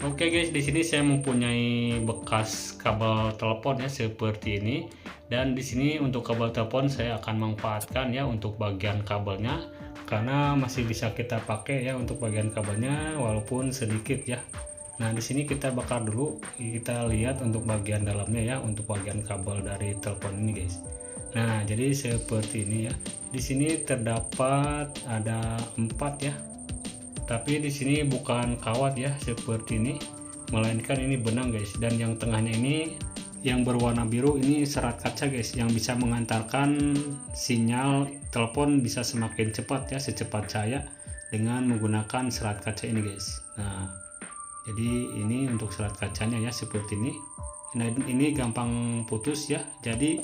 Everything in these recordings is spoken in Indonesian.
Oke guys, di sini saya mempunyai bekas kabel telepon ya seperti ini. Dan di sini untuk kabel telepon saya akan manfaatkan ya untuk bagian kabelnya, karena masih bisa kita pakai ya untuk bagian kabelnya walaupun sedikit ya. Nah, di sini kita bakar dulu, kita lihat untuk bagian dalamnya ya, untuk bagian kabel dari telepon ini guys. Nah, jadi seperti ini ya. Di sini terdapat ada 4 ya, tapi di sini bukan kawat ya seperti ini, melainkan ini benang guys. Dan yang tengahnya ini yang berwarna biru ini serat kaca guys, yang bisa mengantarkan sinyal telepon bisa semakin cepat ya, secepat cahaya dengan menggunakan serat kaca ini guys. Nah, jadi ini untuk serat kacanya ya seperti ini. Nah, ini gampang putus ya. Jadi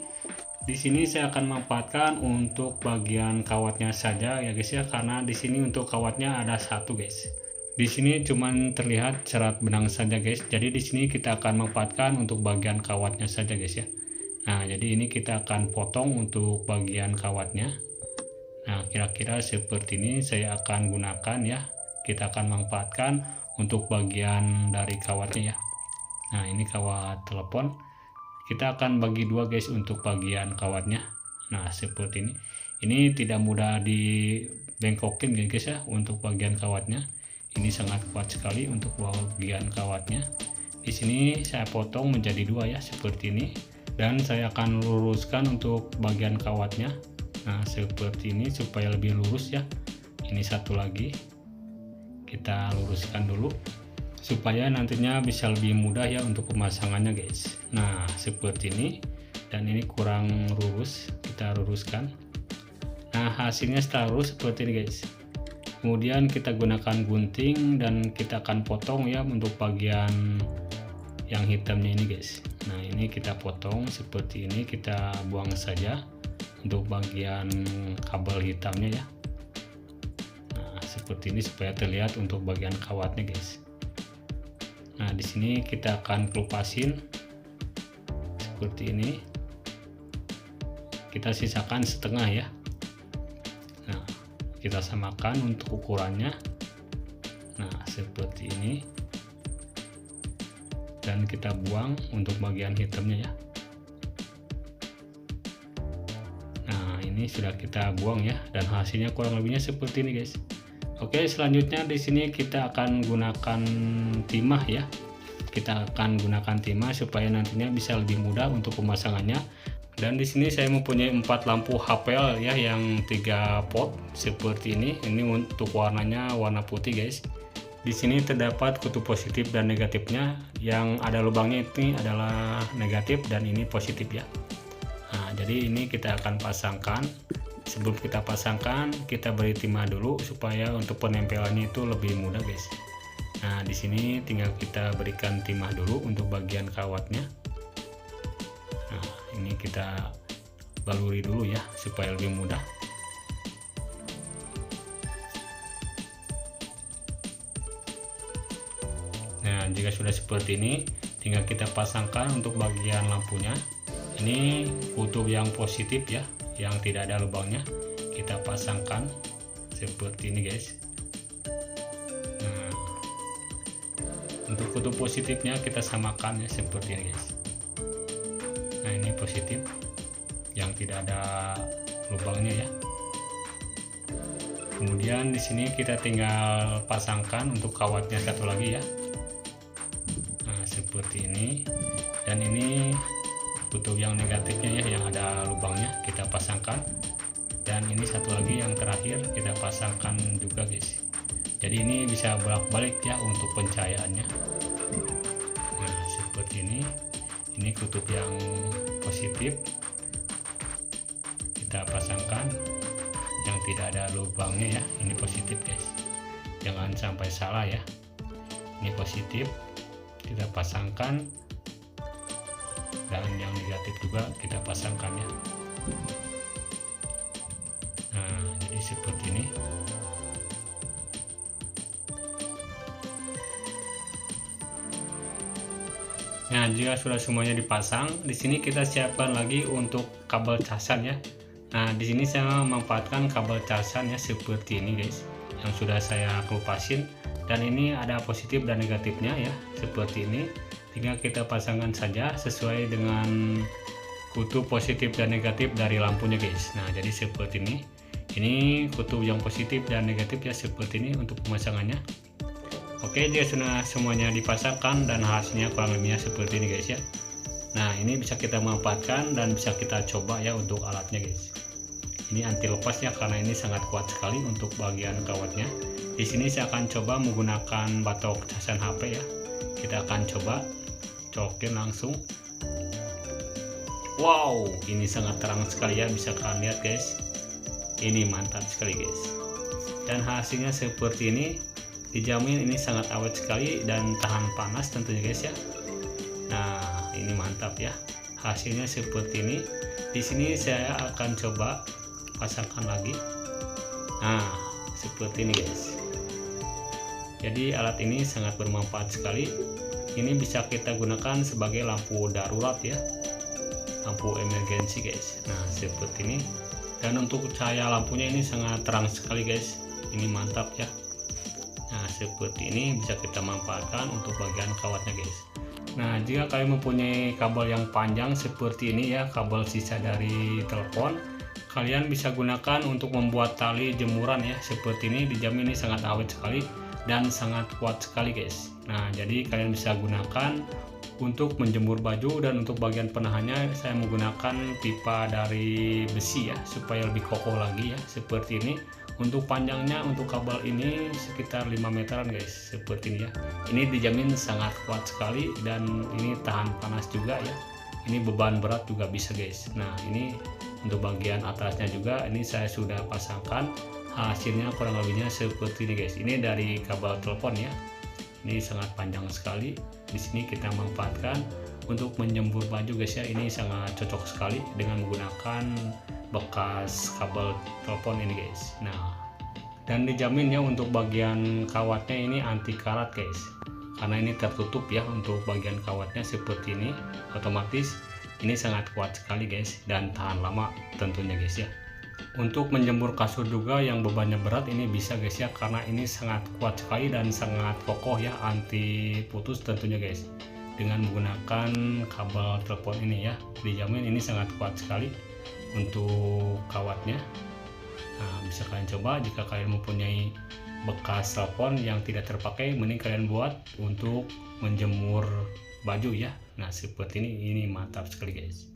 di sini saya akan manfaatkan untuk bagian kawatnya saja ya guys ya, karena di sini untuk kawatnya ada satu guys. Di sini cuman terlihat serat benang saja guys. Jadi di sini kita akan manfaatkan untuk bagian kawatnya saja guys ya. Nah, jadi ini kita akan potong untuk bagian kawatnya. Nah, kira-kira seperti ini saya akan gunakan ya. Kita akan manfaatkan untuk bagian dari kawatnya ya. Nah, ini kawat telepon. Kita akan bagi dua guys untuk bagian kawatnya. Nah, seperti ini. Ini tidak mudah dibengkokin guys ya untuk bagian kawatnya. Ini sangat kuat sekali untuk bagian kawatnya. Di sini saya potong menjadi dua ya seperti ini, dan saya akan luruskan untuk bagian kawatnya. Nah, seperti ini supaya lebih lurus ya. Ini satu lagi. Kita luruskan dulu supaya nantinya bisa lebih mudah ya untuk pemasangannya guys. Nah, seperti ini. Dan ini kurang lurus, kita luruskan. Nah, hasilnya setelah lurus seperti ini guys. Kemudian kita gunakan gunting dan kita akan potong ya untuk bagian yang hitamnya ini guys. Nah, ini kita potong seperti ini, kita buang saja untuk bagian kabel hitamnya ya. Nah, seperti ini supaya terlihat untuk bagian kawatnya guys. Nah, di sini kita akan kelupasin seperti ini. Kita sisakan setengah ya. Nah, kita samakan untuk ukurannya. Nah, seperti ini. Dan kita buang untuk bagian hitamnya ya. Nah, ini sudah kita buang ya, dan hasilnya kurang lebihnya seperti ini guys. Oke, selanjutnya di sini kita akan gunakan timah ya. Kita akan gunakan timah supaya nantinya bisa lebih mudah untuk pemasangannya. Dan di sini saya mempunyai 4 lampu HP ya, yang 3 pot seperti ini. Ini untuk warnanya warna putih guys. Di sini terdapat kutub positif dan negatifnya. Yang ada lubangnya ini adalah negatif dan ini positif ya. Nah, jadi ini kita akan pasangkan. Sebelum kita pasangkan, kita beri timah dulu supaya untuk penempelannya itu lebih mudah guys. Nah, di sini tinggal kita berikan timah dulu untuk bagian kawatnya. Nah, ini kita baluri dulu ya supaya lebih mudah. Nah, jika sudah seperti ini, tinggal kita pasangkan untuk bagian lampunya. Ini kutub yang positif ya, yang tidak ada lubangnya, kita pasangkan seperti ini guys. Nah, untuk kutub positifnya kita samakan ya seperti ini guys. Nah, ini positif yang tidak ada lubangnya ya. Kemudian di sini kita tinggal pasangkan untuk kawatnya satu lagi ya. Nah, seperti ini. Dan ini kutub yang negatifnya ya, yang ada lubangnya, kita pasangkan. Dan ini satu lagi yang terakhir kita pasangkan juga guys. Jadi ini bisa bolak-balik ya untuk pencahayaannya. Nah, seperti ini. Ini kutub yang positif kita pasangkan, yang tidak ada lubangnya ya, ini positif guys. Jangan sampai salah ya. Ini positif kita pasangkan, dan yang negatif juga kita pasangkan ya. Nah, jadi seperti ini. Nah, jika sudah semuanya dipasang, di sini kita siapkan lagi untuk kabel casan ya. Nah, di sini saya memanfaatkan kabel casan ya seperti ini guys, yang sudah saya kelupasin. dan ini ada positif dan negatifnya ya, seperti ini. Tinggal kita pasangkan saja sesuai dengan kutub positif dan negatif dari lampunya guys. Nah jadi seperti ini kutub yang positif dan negatif ya, seperti ini untuk pemasangannya. Oke, jika sudah semuanya dipasangkan dan hasilnya kurang lebihnya seperti ini guys ya. Nah ini bisa kita manfaatkan dan bisa kita coba ya untuk alatnya guys. Ini anti lepas ya, karena ini sangat kuat sekali untuk bagian kawatnya. Di sini saya akan coba menggunakan batok casan HP ya. Kita akan coba colokin langsung. Wow, ini sangat terang sekali ya, bisa kalian lihat guys. Ini mantap sekali guys. Dan hasilnya seperti ini, dijamin ini sangat awet sekali dan tahan panas tentunya guys ya. Nah ini mantap ya, hasilnya seperti ini. Di sini saya akan coba pasangkan lagi. Nah seperti ini guys. Jadi alat ini sangat bermanfaat sekali. Ini bisa kita gunakan sebagai lampu darurat ya, lampu emergensi guys. Nah seperti ini. Dan untuk cahaya lampunya ini sangat terang sekali guys. Ini mantap ya. Nah seperti ini bisa kita manfaatkan untuk bagian kawatnya guys. Nah jika kalian mempunyai kabel yang panjang seperti ini ya, kabel sisa dari telepon, kalian bisa gunakan untuk membuat tali jemuran ya, seperti ini. Dijamin ini sangat awet sekali dan sangat kuat sekali guys. Nah jadi kalian bisa gunakan untuk menjemur baju, dan untuk bagian penahannya saya menggunakan pipa dari besi ya, supaya lebih kokoh lagi ya, seperti ini. Untuk panjangnya untuk kabel ini sekitar 5 meteran guys, seperti ini ya. Ini dijamin sangat kuat sekali dan ini tahan panas juga ya. Ini beban berat juga bisa guys. Nah ini untuk bagian atasnya juga ini saya sudah pasangkan. Hasilnya kurang lebihnya seperti ini guys. Ini dari kabel telepon ya. Ini sangat panjang sekali. Di sini kita manfaatkan untuk menjemur baju guys ya. Ini sangat cocok sekali dengan menggunakan bekas kabel telepon ini guys. Nah dan dijamin ya untuk bagian kawatnya ini anti karat guys, karena ini tertutup ya untuk bagian kawatnya seperti ini. Otomatis ini sangat kuat sekali guys dan tahan lama tentunya guys ya. Untuk menjemur kasur juga yang bebannya berat ini bisa guys ya, karena ini sangat kuat sekali dan sangat kokoh ya, anti putus tentunya guys, dengan menggunakan kabel telepon ini ya. Dijamin ini sangat kuat sekali untuk kawatnya. Nah bisa kalian coba jika kalian mempunyai bekas telepon yang tidak terpakai, mending kalian buat untuk menjemur baju ya. Nah seperti ini mantap sekali guys.